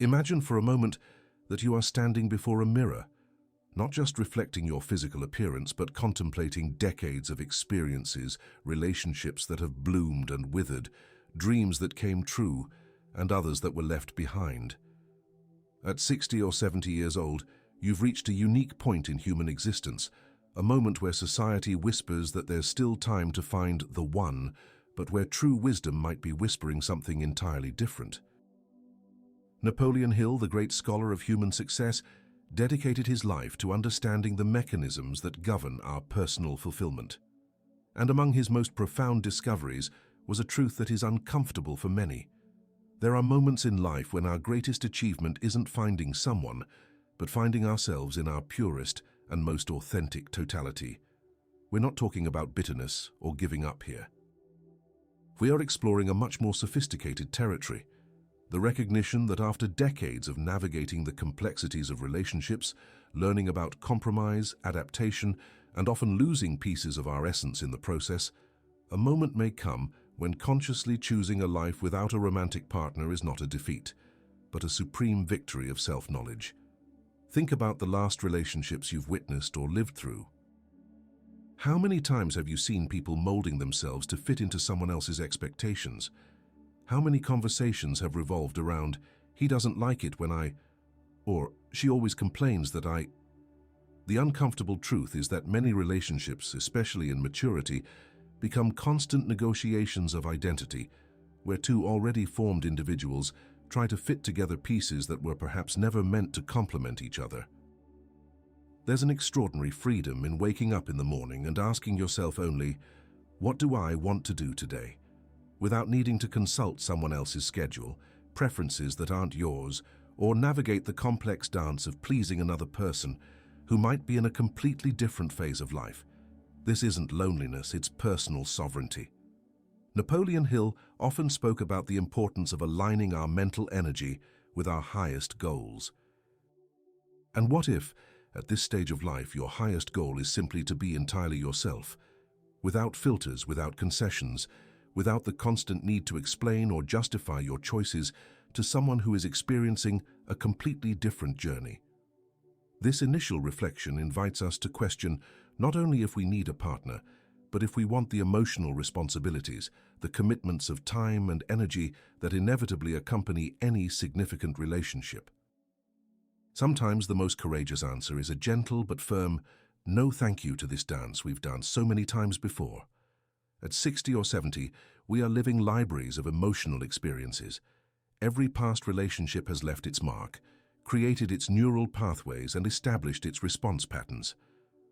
Imagine for a moment that you are standing before a mirror, not just reflecting your physical appearance, but contemplating decades of experiences, relationships that have bloomed and withered, dreams that came true, and others that were left behind. At 60 or 70 years old, you've reached a unique point in human existence, a moment where society whispers that there's still time to find the one, but where true wisdom might be whispering something entirely different. Napoleon Hill, the great scholar of human success, dedicated his life to understanding the mechanisms that govern our personal fulfillment. And among his most profound discoveries was a truth that is uncomfortable for many. There are moments in life when our greatest achievement isn't finding someone, but finding ourselves in our purest and most authentic totality. We're not talking about bitterness or giving up here. We are exploring a much more sophisticated territory, the recognition that after decades of navigating the complexities of relationships, learning about compromise, adaptation, and often losing pieces of our essence in the process, a moment may come when consciously choosing a life without a romantic partner is not a defeat, but a supreme victory of self-knowledge. Think about the last relationships you've witnessed or lived through. How many times have you seen people molding themselves to fit into someone else's expectations? How many conversations have revolved around, "He doesn't like it when I," or "She always complains that I." The uncomfortable truth is that many relationships, especially in maturity, become constant negotiations of identity, where two already formed individuals try to fit together pieces that were perhaps never meant to complement each other. There's an extraordinary freedom in waking up in the morning and asking yourself only, "What do I want to do today?" without needing to consult someone else's schedule, preferences that aren't yours, or navigate the complex dance of pleasing another person who might be in a completely different phase of life. This isn't loneliness, it's personal sovereignty. Napoleon Hill often spoke about the importance of aligning our mental energy with our highest goals. And what if, at this stage of life, your highest goal is simply to be entirely yourself, without filters, without concessions, without the constant need to explain or justify your choices to someone who is experiencing a completely different journey? This initial reflection invites us to question not only if we need a partner, but if we want the emotional responsibilities, the commitments of time and energy that inevitably accompany any significant relationship. Sometimes the most courageous answer is a gentle but firm, "No thank you to this dance we've done so many times before." At 60 or 70, we are living libraries of emotional experiences. Every past relationship has left its mark, created its neural pathways, and established its response patterns.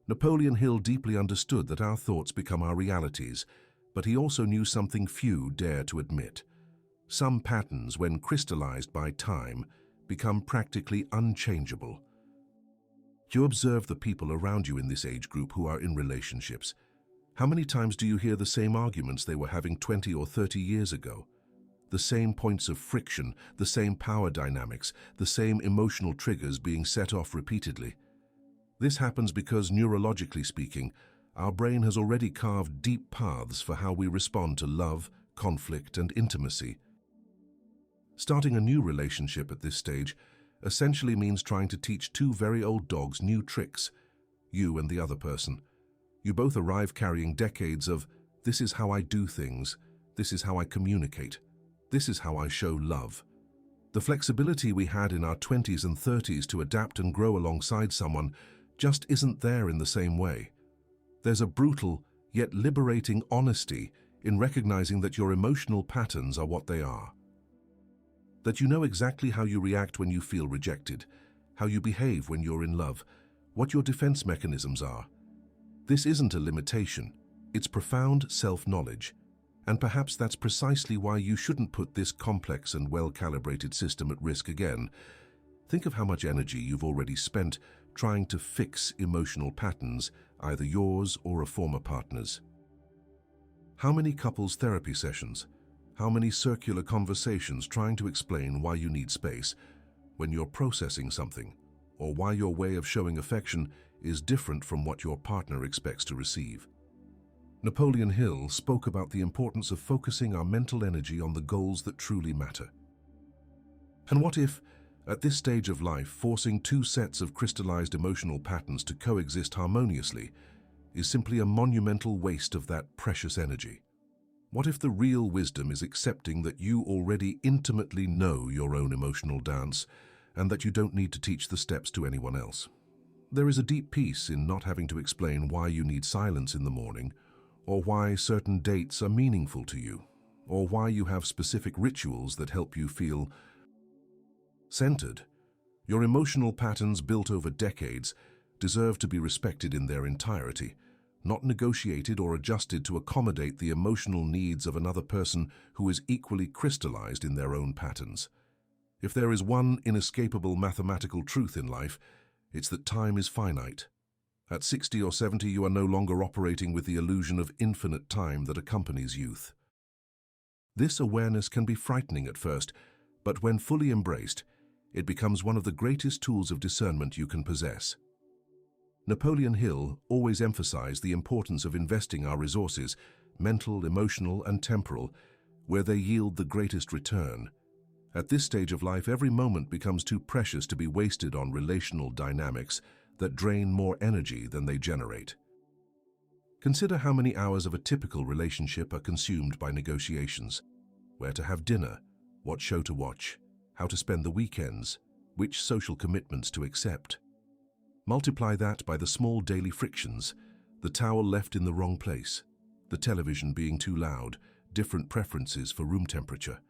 Napoleon Hill deeply understood that our thoughts become our realities, but he also knew something few dare to admit. Some patterns, when crystallized by time, become practically unchangeable. You observe the people around you in this age group who are in relationships. How many times do you hear the same arguments they were having 20 or 30 years ago? The same points of friction, the same power dynamics, the same emotional triggers being set off repeatedly. This happens because, neurologically speaking, our brain has already carved deep paths for how we respond to love, conflict, and intimacy. Starting a new relationship at this stage essentially means trying to teach two very old dogs new tricks, you and the other person. You both arrive carrying decades of, "This is how I do things, this is how I communicate, this is how I show love." The flexibility we had in our 20s and 30s to adapt and grow alongside someone just isn't there in the same way. There's a brutal, yet liberating honesty in recognizing that your emotional patterns are what they are. That you know exactly how you react when you feel rejected, how you behave when you're in love, what your defense mechanisms are. This isn't a limitation, it's profound self-knowledge. And perhaps that's precisely why you shouldn't put this complex and well-calibrated system at risk again. Think of how much energy you've already spent trying to fix emotional patterns, either yours or a former partner's. How many couples therapy sessions? How many circular conversations trying to explain why you need space when you're processing something, or why your way of showing affection is different from what your partner expects to receive? Napoleon Hill spoke about the importance of focusing our mental energy on the goals that truly matter. And what if, At this stage of life, forcing two sets of crystallized emotional patterns to coexist harmoniously is simply a monumental waste of that precious energy. What if the real wisdom is accepting that you already intimately know your own emotional dance and that you don't need to teach the steps to anyone else? There is a deep peace in not having to explain why you need silence in the morning, or why certain dates are meaningful to you, or why you have specific rituals that help you feel centered. Your emotional patterns built over decades deserve to be respected in their entirety, not negotiated or adjusted to accommodate the emotional needs of another person who is equally crystallized in their own patterns. If there is one inescapable mathematical truth in life, it's that time is finite. At 60 or 70, you are no longer operating with the illusion of infinite time that accompanies youth. This awareness can be frightening at first, but when fully embraced, it becomes one of the greatest tools of discernment you can possess. Napoleon Hill always emphasized the importance of investing our resources, mental, emotional, and temporal, where they yield the greatest return. At this stage of life, every moment becomes too precious to be wasted on relational dynamics that drain more energy than they generate. Consider how many hours of a typical relationship are consumed by negotiations. Where to have dinner, what show to watch, how to spend the weekends, which social commitments to accept. Multiply that by the small daily frictions, the towel left in the wrong place, the television being too loud, different preferences for room temperature.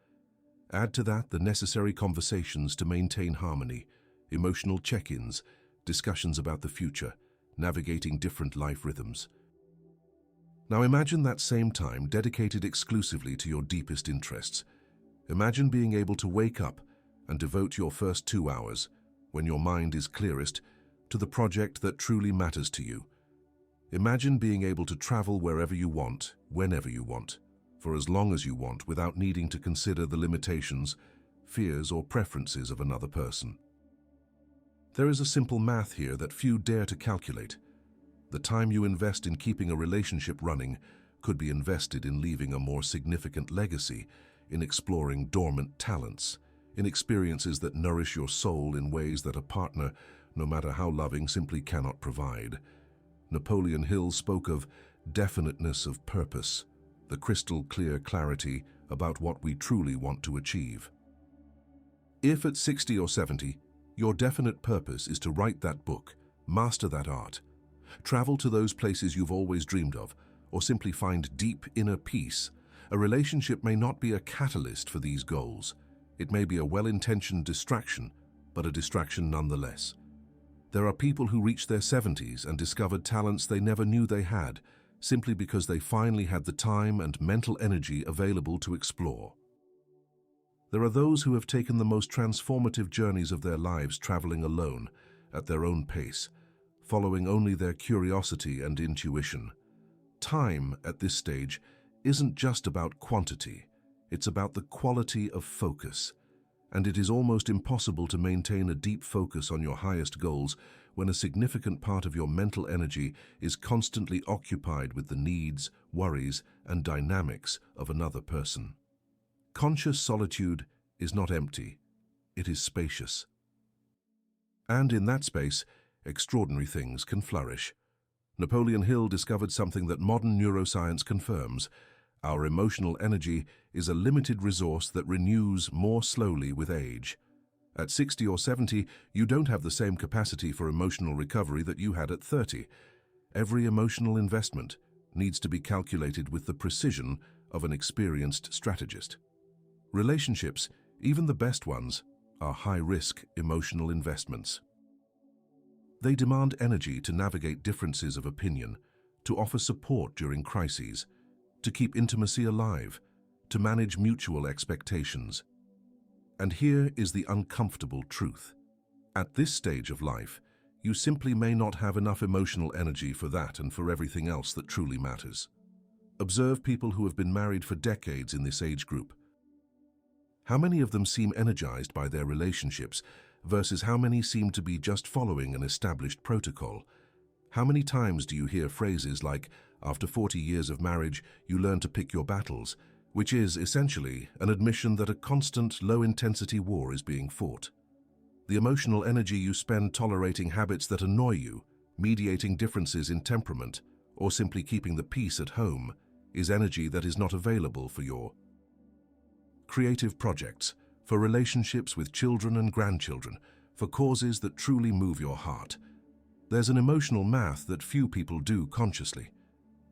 Add to that the necessary conversations to maintain harmony, emotional check-ins, discussions about the future, navigating different life rhythms. Now imagine that same time dedicated exclusively to your deepest interests. Imagine being able to wake up and devote your first 2 hours, when your mind is clearest, to the project that truly matters to you. Imagine being able to travel wherever you want, whenever you want, for as long as you want, without needing to consider the limitations, fears, or preferences of another person. There is a simple math here that few dare to calculate. The time you invest in keeping a relationship running could be invested in leaving a more significant legacy, in exploring dormant talents, in experiences that nourish your soul in ways that a partner, no matter how loving, simply cannot provide. Napoleon Hill spoke of definiteness of purpose, the crystal-clear clarity about what we truly want to achieve. If at 60 or 70, your definite purpose is to write that book, master that art, travel to those places you've always dreamed of, or simply find deep inner peace, a relationship may not be a catalyst for these goals. It may be a well-intentioned distraction, but a distraction nonetheless. There are people who reach their 70s and discovered talents they never knew they had, simply because they finally had the time and mental energy available to explore. There are those who have taken the most transformative journeys of their lives traveling alone, at their own pace, following only their curiosity and intuition. Time, at this stage, isn't just about quantity, it's about the quality of focus. And it is almost impossible to maintain a deep focus on your highest goals when a significant part of your mental energy is constantly occupied with the needs, worries, and dynamics of another person. Conscious solitude is not empty, it is spacious. And in that space, extraordinary things can flourish. Napoleon Hill discovered something that modern neuroscience confirms. Our emotional energy is a limited resource that renews more slowly with age. At 60 or 70, you don't have the same capacity for emotional recovery that you had at 30. Every emotional investment needs to be calculated with the precision of an experienced strategist. Relationships, even the best ones, are high-risk emotional investments. They demand energy to navigate differences of opinion, to offer support during crises, to keep intimacy alive, to manage mutual expectations. And here is the uncomfortable truth. At this stage of life, you simply may not have enough emotional energy for that and for everything else that truly matters. Observe people who have been married for decades in this age group. How many of them seem energized by their relationships versus how many seem to be just following an established protocol? How many times do you hear phrases like, after 40 years of marriage, you learn to pick your battles, which is essentially an admission that a constant, low-intensity war is being fought? The emotional energy you spend tolerating habits that annoy you, mediating differences in temperament, or simply keeping the peace at home is energy that is not available for your creative projects, for relationships with children and grandchildren, for causes that truly move your heart. There's an emotional math that few people do consciously.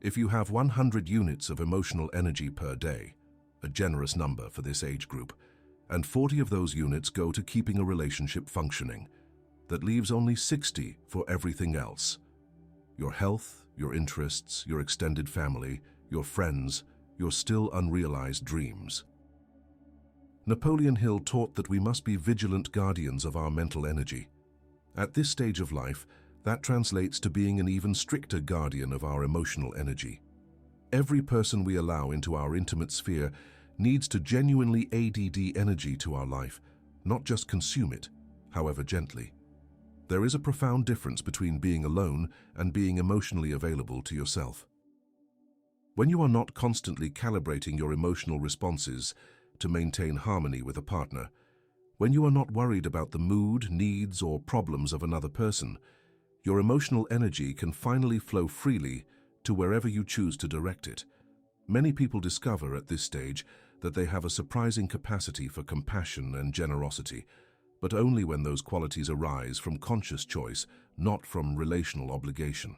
If you have 100 units of emotional energy per day, a generous number for this age group, and 40 of those units go to keeping a relationship functioning, that leaves only 60 for everything else. Your health, your interests, your extended family, your friends, your still unrealized dreams. Napoleon Hill taught that we must be vigilant guardians of our mental energy. At this stage of life, that translates to being an even stricter guardian of our emotional energy. Every person we allow into our intimate sphere needs to genuinely ADD energy to our life, not just consume it, however gently. There is a profound difference between being alone and being emotionally available to yourself. When you are not constantly calibrating your emotional responses to maintain harmony with a partner, when you are not worried about the mood, needs, or problems of another person, your emotional energy can finally flow freely to wherever you choose to direct it. Many people discover at this stage that they have a surprising capacity for compassion and generosity, but only when those qualities arise from conscious choice, not from relational obligation.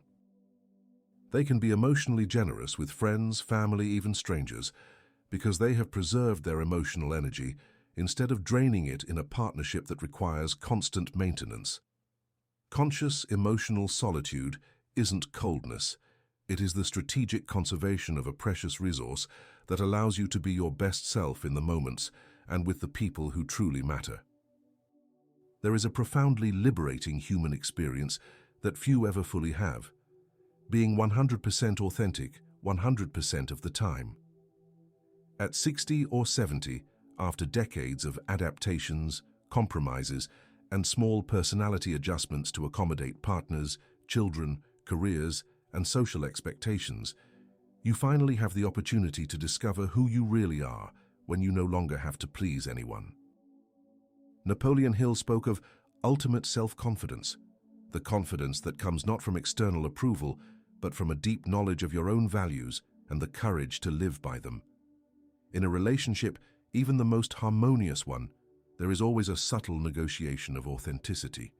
They can be emotionally generous with friends, family, even strangers, because they have preserved their emotional energy instead of draining it in a partnership that requires constant maintenance. Conscious emotional solitude isn't coldness. It is the strategic conservation of a precious resource that allows you to be your best self in the moments and with the people who truly matter. There is a profoundly liberating human experience that few ever fully have, being 100% authentic 100% of the time. At 60 or 70, after decades of adaptations, compromises, and small personality adjustments to accommodate partners, children, careers, and social expectations, you finally have the opportunity to discover who you really are when you no longer have to please anyone. Napoleon Hill spoke of ultimate self-confidence, the confidence that comes not from external approval, but from a deep knowledge of your own values and the courage to live by them. In a relationship, even the most harmonious one, there is always a subtle negotiation of authenticity.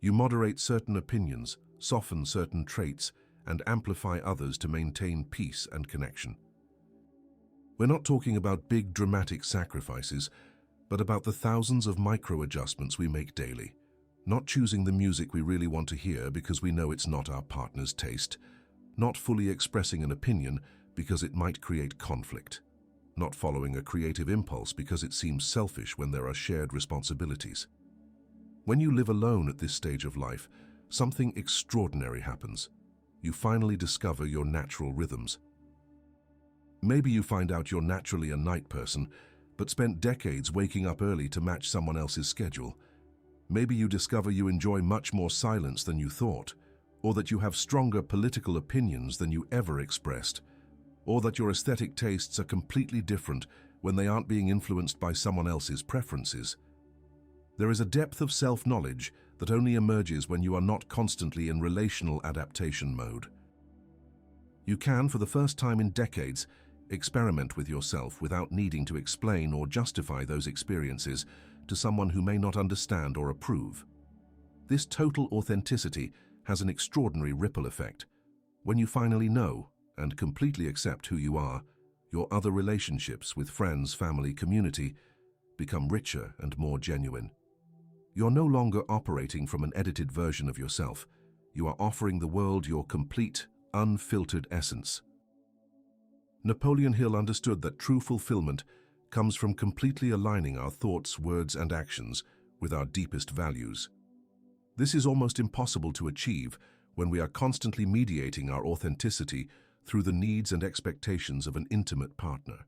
You moderate certain opinions, soften certain traits, and amplify others to maintain peace and connection. We're not talking about big dramatic sacrifices, but about the thousands of micro-adjustments we make daily. Not choosing the music we really want to hear because we know it's not our partner's taste. Not fully expressing an opinion because it might create conflict. Not following a creative impulse because it seems selfish when there are shared responsibilities. When you live alone at this stage of life, something extraordinary happens. You finally discover your natural rhythms. Maybe you find out you're naturally a night person, but spent decades waking up early to match someone else's schedule. Maybe you discover you enjoy much more silence than you thought, or that you have stronger political opinions than you ever expressed, or that your aesthetic tastes are completely different when they aren't being influenced by someone else's preferences. There is a depth of self-knowledge that only emerges when you are not constantly in relational adaptation mode. You can, for the first time in decades, experiment with yourself without needing to explain or justify those experiences to someone who may not understand or approve. This total authenticity has an extraordinary ripple effect. When you finally know and completely accept who you are, your other relationships with friends, family, community become richer and more genuine. You're no longer operating from an edited version of yourself. You are offering the world your complete, unfiltered essence. Napoleon Hill understood that true fulfillment comes from completely aligning our thoughts, words, and actions with our deepest values. This is almost impossible to achieve when we are constantly mediating our authenticity through the needs and expectations of an intimate partner.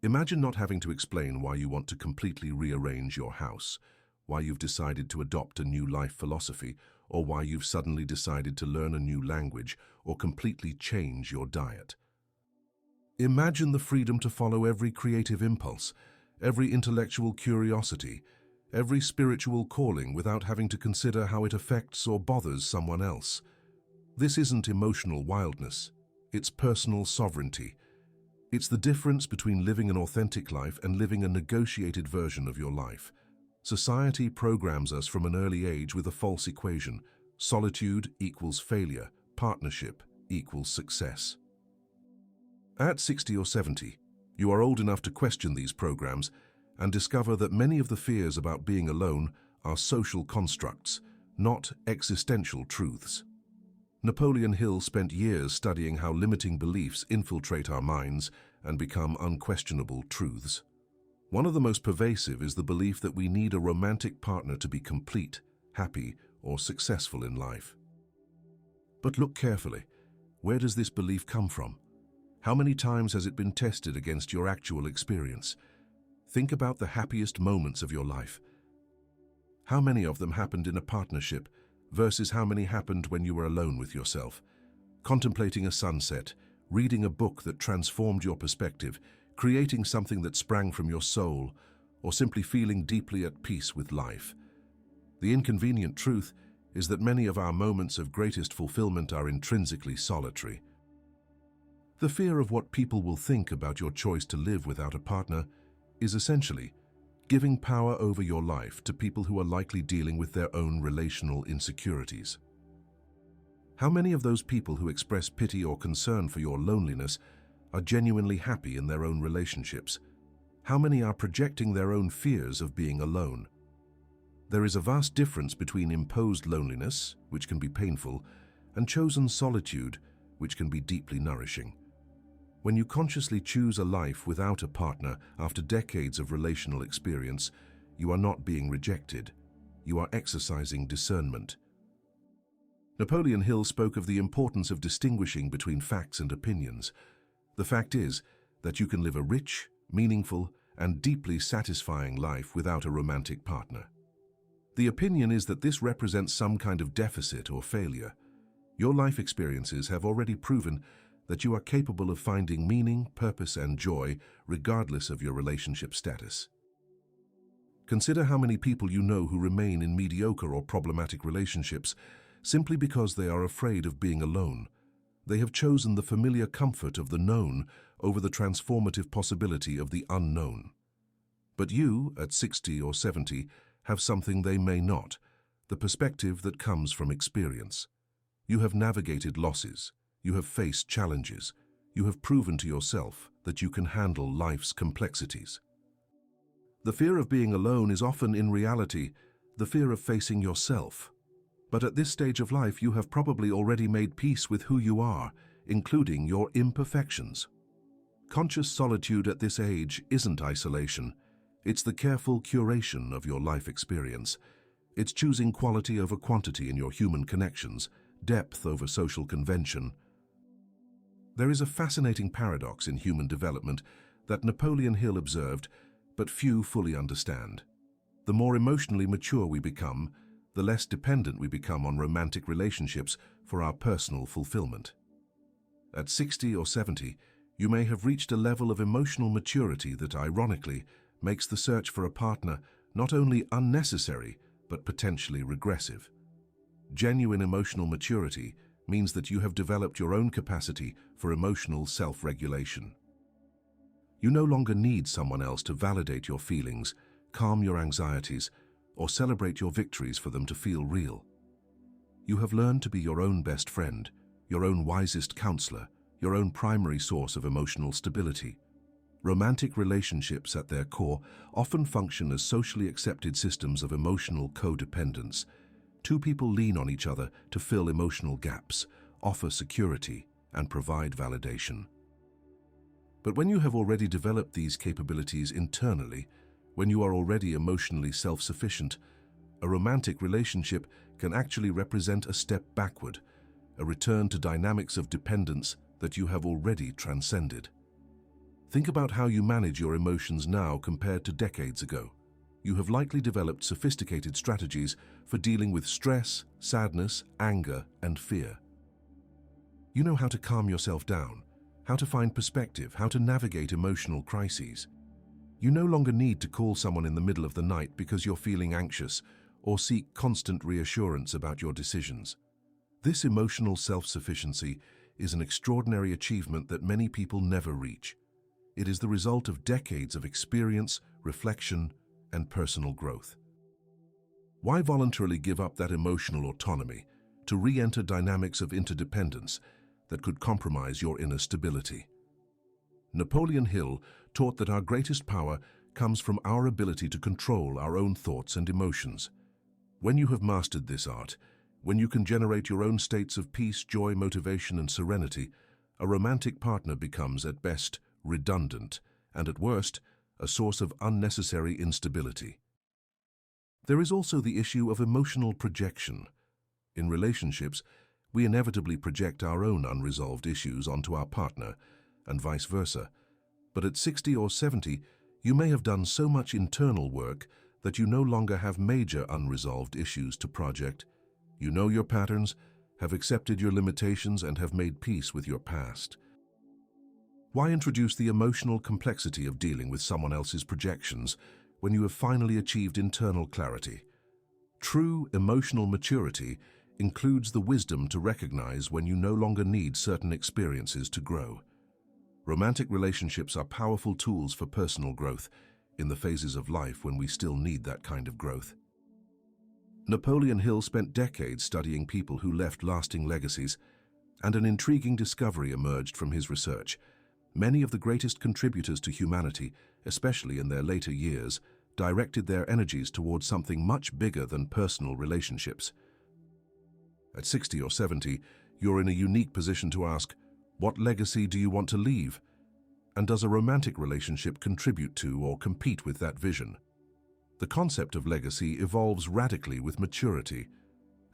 Imagine not having to explain why you want to completely rearrange your house, why you've decided to adopt a new life philosophy, or why you've suddenly decided to learn a new language or completely change your diet. Imagine the freedom to follow every creative impulse, every intellectual curiosity, every spiritual calling without having to consider how it affects or bothers someone else. This isn't emotional wildness, it's personal sovereignty. It's the difference between living an authentic life and living a negotiated version of your life. Society programs us from an early age with a false equation: solitude equals failure, partnership equals success. At 60 or 70, you are old enough to question these programs and discover that many of the fears about being alone are social constructs, not existential truths. Napoleon Hill spent years studying how limiting beliefs infiltrate our minds and become unquestionable truths. One of the most pervasive is the belief that we need a romantic partner to be complete, happy, or successful in life. But look carefully. Where does this belief come from? How many times has it been tested against your actual experience? Think about the happiest moments of your life. How many of them happened in a partnership versus how many happened when you were alone with yourself? Contemplating a sunset, reading a book that transformed your perspective, creating something that sprang from your soul, or simply feeling deeply at peace with life. The inconvenient truth is that many of our moments of greatest fulfillment are intrinsically solitary. The fear of what people will think about your choice to live without a partner is essentially giving power over your life to people who are likely dealing with their own relational insecurities. How many of those people who express pity or concern for your loneliness are genuinely happy in their own relationships? How many are projecting their own fears of being alone? There is a vast difference between imposed loneliness, which can be painful, and chosen solitude, which can be deeply nourishing. When you consciously choose a life without a partner after decades of relational experience, you are not being rejected. You are exercising discernment. Napoleon Hill spoke of the importance of distinguishing between facts and opinions. The fact is that you can live a rich, meaningful, and deeply satisfying life without a romantic partner. The opinion is that this represents some kind of deficit or failure. Your life experiences have already proven that you are capable of finding meaning, purpose, and joy regardless of your relationship status. Consider how many people you know who remain in mediocre or problematic relationships simply because they are afraid of being alone. They have chosen the familiar comfort of the known over the transformative possibility of the unknown. But you, at 60 or 70, have something they may not: the perspective that comes from experience. You have navigated losses. You have faced challenges. You have proven to yourself that you can handle life's complexities. The fear of being alone is often, in reality, the fear of facing yourself. But at this stage of life, you have probably already made peace with who you are, including your imperfections. Conscious solitude at this age isn't isolation. It's the careful curation of your life experience. It's choosing quality over quantity in your human connections, depth over social convention. There is a fascinating paradox in human development that Napoleon Hill observed, but few fully understand. The more emotionally mature we become, the less dependent we become on romantic relationships for our personal fulfillment. At 60 or 70, you may have reached a level of emotional maturity that, ironically, makes the search for a partner not only unnecessary, but potentially regressive. Genuine emotional maturity means that you have developed your own capacity for emotional self-regulation. You no longer need someone else to validate your feelings, calm your anxieties, or celebrate your victories for them to feel real. You have learned to be your own best friend, your own wisest counselor, your own primary source of emotional stability. Romantic relationships at their core often function as socially accepted systems of emotional codependence. Two people lean on each other to fill emotional gaps, offer security, and provide validation. But when you have already developed these capabilities internally, when you are already emotionally self-sufficient, a romantic relationship can actually represent a step backward, a return to dynamics of dependence that you have already transcended. Think about how you manage your emotions now compared to decades ago. You have likely developed sophisticated strategies for dealing with stress, sadness, anger, and fear. You know how to calm yourself down, how to find perspective, how to navigate emotional crises. You no longer need to call someone in the middle of the night because you're feeling anxious or seek constant reassurance about your decisions. This emotional self-sufficiency is an extraordinary achievement that many people never reach. It is the result of decades of experience, reflection, and personal growth. Why voluntarily give up that emotional autonomy to re-enter dynamics of interdependence that could compromise your inner stability? Napoleon Hill taught that our greatest power comes from our ability to control our own thoughts and emotions. When you have mastered this art, when you can generate your own states of peace, joy, motivation, and serenity, a romantic partner becomes, at best, redundant, and at worst, a source of unnecessary instability. There is also the issue of emotional projection. In relationships, we inevitably project our own unresolved issues onto our partner, and vice versa. But at 60 or 70, you may have done so much internal work that you no longer have major unresolved issues to project. You know your patterns, have accepted your limitations, and have made peace with your past. Why introduce the emotional complexity of dealing with someone else's projections when you have finally achieved internal clarity? True emotional maturity includes the wisdom to recognize when you no longer need certain experiences to grow. Romantic relationships are powerful tools for personal growth in the phases of life when we still need that kind of growth. Napoleon Hill spent decades studying people who left lasting legacies, and an intriguing discovery emerged from his research. Many of the greatest contributors to humanity, especially in their later years, directed their energies towards something much bigger than personal relationships. At 60 or 70, you're in a unique position to ask, what legacy do you want to leave? And does a romantic relationship contribute to or compete with that vision? The concept of legacy evolves radically with maturity.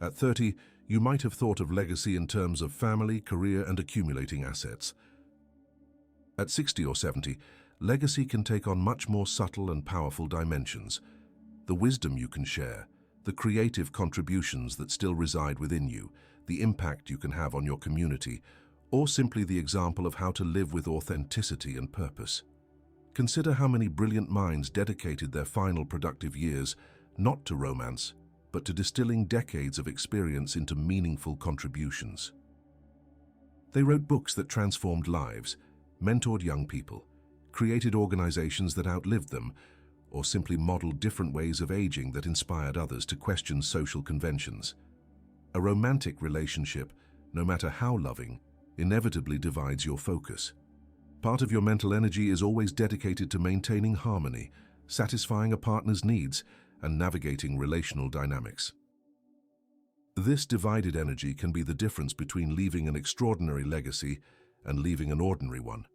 At 30, you might have thought of legacy in terms of family, career, and accumulating assets. At 60 or 70, legacy can take on much more subtle and powerful dimensions. The wisdom you can share, the creative contributions that still reside within you, the impact you can have on your community, or simply the example of how to live with authenticity and purpose. Consider how many brilliant minds dedicated their final productive years not to romance, but to distilling decades of experience into meaningful contributions. They wrote books that transformed lives, mentored young people, created organizations that outlived them, or simply modeled different ways of aging that inspired others to question social conventions. A romantic relationship, no matter how loving, inevitably divides your focus. Part of your mental energy is always dedicated to maintaining harmony, satisfying a partner's needs, and navigating relational dynamics. This divided energy can be the difference between leaving an extraordinary legacy and leaving an ordinary one.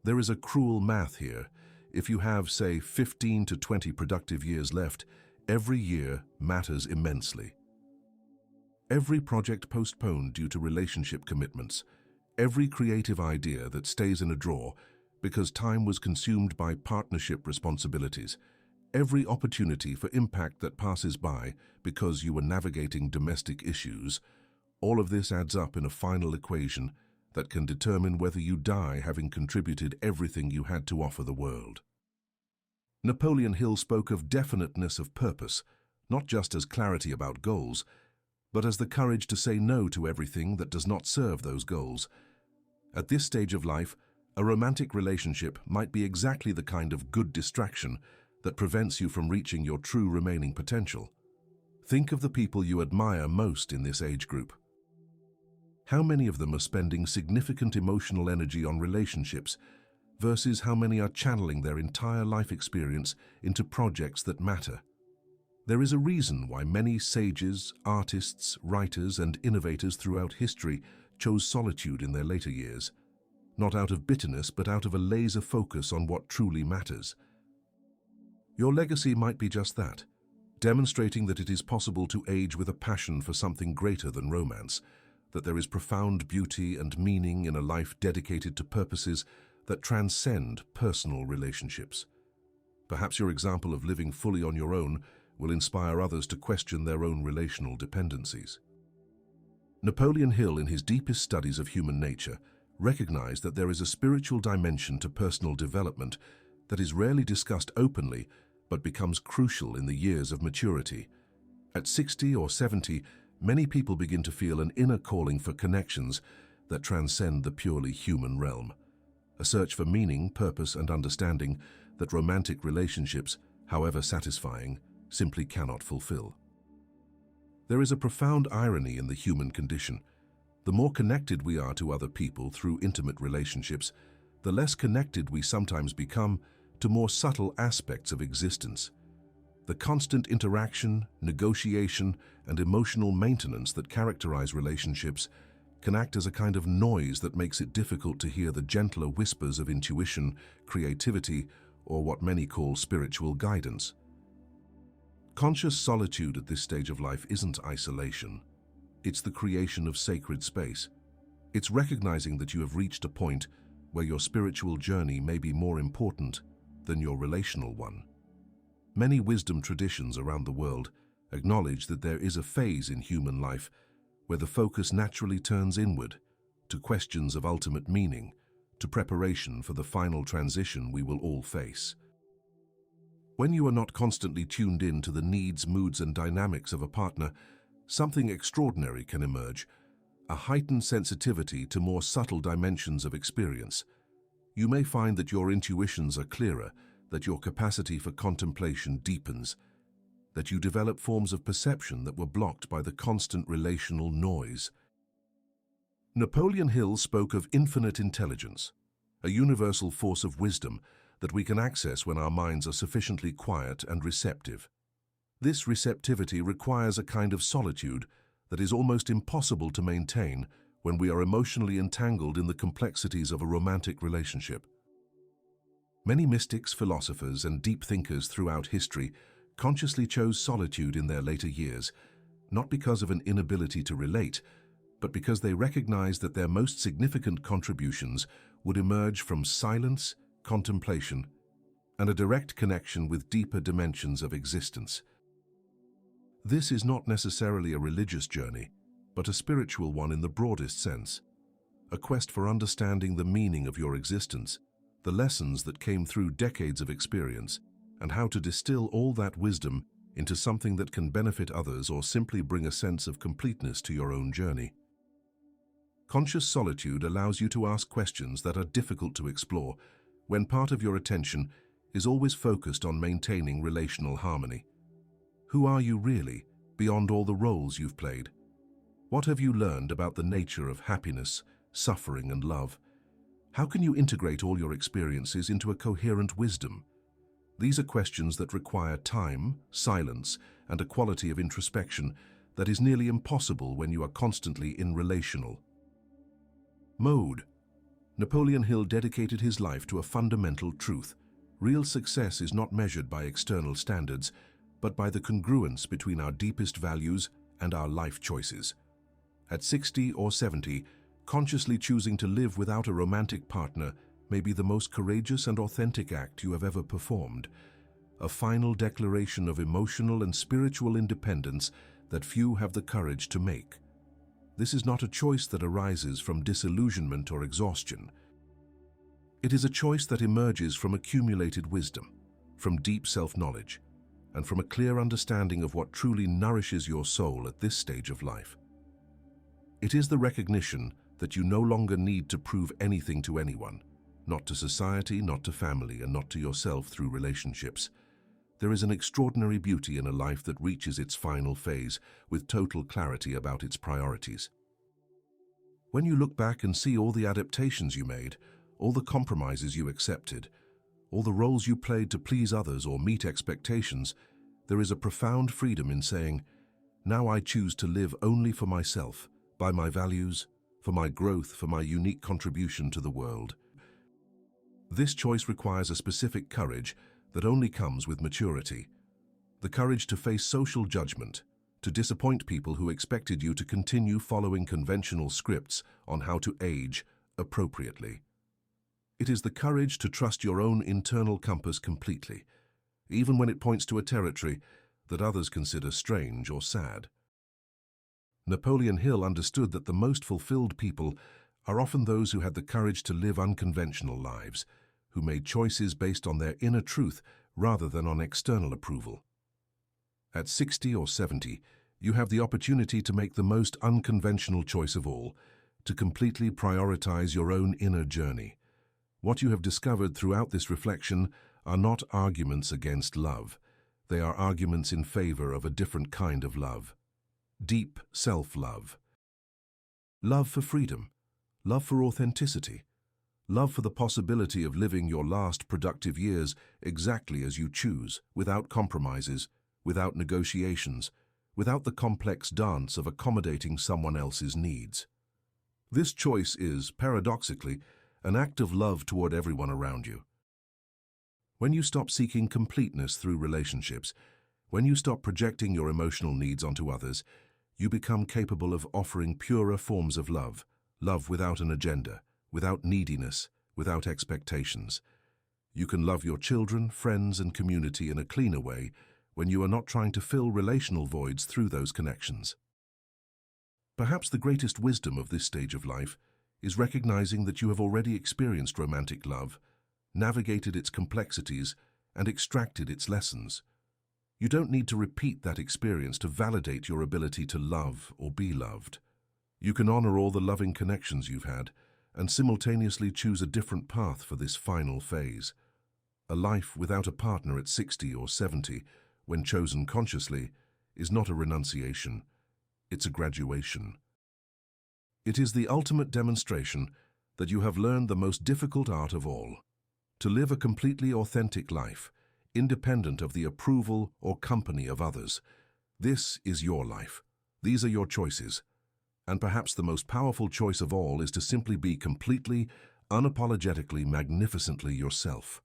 There is a cruel math here. If you have, say, 15 to 20 productive years left, every year matters immensely. Every project postponed due to relationship commitments, every creative idea that stays in a drawer because time was consumed by partnership responsibilities, every opportunity for impact that passes by because you were navigating domestic issues, all of this adds up in a final equation that can determine whether you die having contributed everything you had to offer the world. Napoleon Hill spoke of definiteness of purpose, not just as clarity about goals, but as the courage to say no to everything that does not serve those goals. At this stage of life, a romantic relationship might be exactly the kind of good distraction that prevents you from reaching your true remaining potential. Think of the people you admire most in this age group. How many of them are spending significant emotional energy on relationships versus how many are channeling their entire life experience into projects that matter? There is a reason why many sages, artists, writers, and innovators throughout history chose solitude in their later years, not out of bitterness but out of a laser focus on what truly matters. Your legacy might be just that, demonstrating that it is possible to age with a passion for something greater than romance, that there is profound beauty and meaning in a life dedicated to purposes that transcend personal relationships. Perhaps your example of living fully on your own will inspire others to question their own relational dependencies. Napoleon Hill, in his deepest studies of human nature, recognized that there is a spiritual dimension to personal development that is rarely discussed openly but becomes crucial in the years of maturity. At 60 or 70, many people begin to feel an inner calling for connections that transcend the purely human realm, a search for meaning, purpose, and understanding that romantic relationships, however satisfying, simply cannot fulfill. There is a profound irony in the human condition. The more connected we are to other people through intimate relationships, the less connected we sometimes become to more subtle aspects of existence. The constant interaction, negotiation, and emotional maintenance that characterize relationships can act as a kind of noise that makes it difficult to hear the gentler whispers of intuition, creativity, or what many call spiritual guidance. Conscious solitude at this stage of life isn't isolation. It's the creation of sacred space. It's recognizing that you have reached a point where your spiritual journey may be more important than your relational one. Many wisdom traditions around the world acknowledge that there is a phase in human life where the focus naturally turns inward, to questions of ultimate meaning, to preparation for the final transition we will all face. When you are not constantly tuned in to the needs, moods, and dynamics of a partner, something extraordinary can emerge, a heightened sensitivity to more subtle dimensions of experience. You may find that your intuitions are clearer, that your capacity for contemplation deepens, that you develop forms of perception that were blocked by the constant relational noise. Napoleon Hill spoke of infinite intelligence, a universal force of wisdom that we can access when our minds are sufficiently quiet and receptive. This receptivity requires a kind of solitude that is almost impossible to maintain when we are emotionally entangled in the complexities of a romantic relationship. Many mystics, philosophers, and deep thinkers throughout history consciously chose solitude in their later years, not because of an inability to relate, but because they recognized that their most significant contributions would emerge from silence, contemplation, and a direct connection with deeper dimensions of existence. This is not necessarily a religious journey, but a spiritual one in the broadest sense, a quest for understanding the meaning of your existence, the lessons that came through decades of experience, and how to distill all that wisdom into something that can benefit others or simply bring a sense of completeness to your own journey. Conscious solitude allows you to ask questions that are difficult to explore when part of your attention is always focused on maintaining relational harmony. Who are you really, beyond all the roles you've played? What have you learned about the nature of happiness, suffering, and love? How can you integrate all your experiences into a coherent wisdom? These are questions that require time, silence, and a quality of introspection that is nearly impossible when you are constantly in relational mode. Napoleon Hill dedicated his life to a fundamental truth. Real success is not measured by external standards, but by the congruence between our deepest values and our life choices. At 60 or 70, consciously choosing to live without a romantic partner may be the most courageous and authentic act you have ever performed, a final declaration of emotional and spiritual independence that few have the courage to make. This is not a choice that arises from disillusionment or exhaustion. It is a choice that emerges from accumulated wisdom, from deep self-knowledge, and from a clear understanding of what truly nourishes your soul at this stage of life. It is the recognition that you no longer need to prove anything to anyone, not to society, not to family, and not to yourself through relationships. There is an extraordinary beauty in a life that reaches its final phase with total clarity about its priorities. When you look back and see all the adaptations you made, all the compromises you accepted, all the roles you played to please others or meet expectations, there is a profound freedom in saying, "Now I choose to live only for myself, by my values, for my growth, for my unique contribution to the world." This choice requires a specific courage that only comes with maturity. The courage to face social judgment, to disappoint people who expected you to continue following conventional scripts on how to age appropriately. It is the courage to trust your own internal compass completely, even when it points to a territory that others consider strange or sad. Napoleon Hill understood that the most fulfilled people are often those who had the courage to live unconventional lives, who made choices based on their inner truth rather than on external approval. At 60 or 70, you have the opportunity to make the most unconventional choice of all, to completely prioritize your own inner journey. What you have discovered throughout this reflection are not arguments against love. They are arguments in favor of a different kind of love. Deep self-love. Love for freedom. Love for authenticity. Love for the possibility of living your last productive years exactly as you choose, without compromises, without negotiations, without the complex dance of accommodating someone else's needs. This choice is, paradoxically, an act of love toward everyone around you. When you stop seeking completeness through relationships, when you stop projecting your emotional needs onto others, you become capable of offering purer forms of love, love without an agenda, without neediness, without expectations. You can love your children, friends, and community in a cleaner way when you are not trying to fill relational voids through those connections. Perhaps the greatest wisdom of this stage of life is recognizing that you have already experienced romantic love, navigated its complexities, and extracted its lessons. You don't need to repeat that experience to validate your ability to love or be loved. You can honor all the loving connections you've had and simultaneously choose a different path for this final phase. A life without a partner at 60 or 70, when chosen consciously, is not a renunciation. It's a graduation. It is the ultimate demonstration that you have learned the most difficult art of all, to live a completely authentic life, independent of the approval or company of others. This is your life. These are your choices. And perhaps the most powerful choice of all is to simply be completely, unapologetically, magnificently yourself.